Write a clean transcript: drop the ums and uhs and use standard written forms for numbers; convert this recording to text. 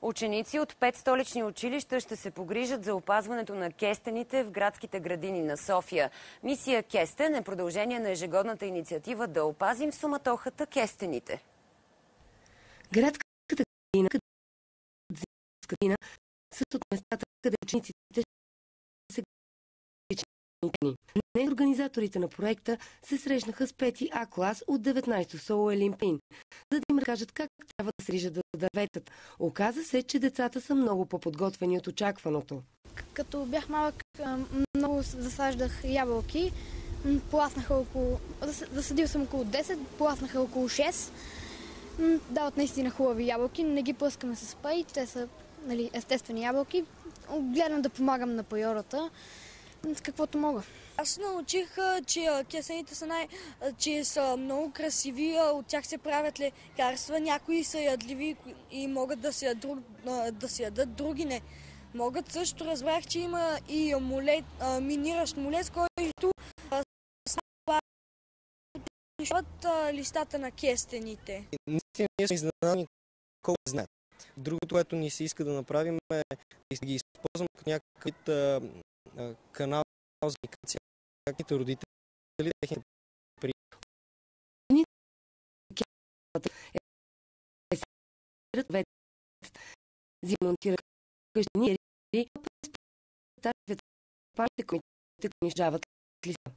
Ученици от 5 столични училища ще се погрижат за опазването на кестените в градските градини на София. Мисия Кестен е продължение на ежегодната инициатива да опазим в суматохата кестените. Градската градина са от местата, къде учениците се Днес организаторите на проекта се срещнаха с 5 А клас от 19-то СОУ Елин-Пейн, за да им разкажат как трябва да се грижат за дърветата. Оказа се, че децата са много по-подготвени от очакваното. Като бях малък, много засаждах ябълки. Засадил съм около 10, пласнаха около 6. Дават наистина хубави ябълки, не ги пръскаме с спрей, те са естествени ябълки. Гледам да помагам на пайората, с каквото мога. Аз научих, че кесените че са много красиви, от тях се правят лекарства. Някои са ядливи и могат да се ядат, други не. Могат също, разбрах, че има и миниращ молет, който от листата на кестените. Наистина ние сме изненадани колко знаят. Другото, което ни се иска да направим е да ги използваме като някакъв вид канал за комуникация. Какните родители, техните при... Зимонтират къщини и пачте, които книжават листа.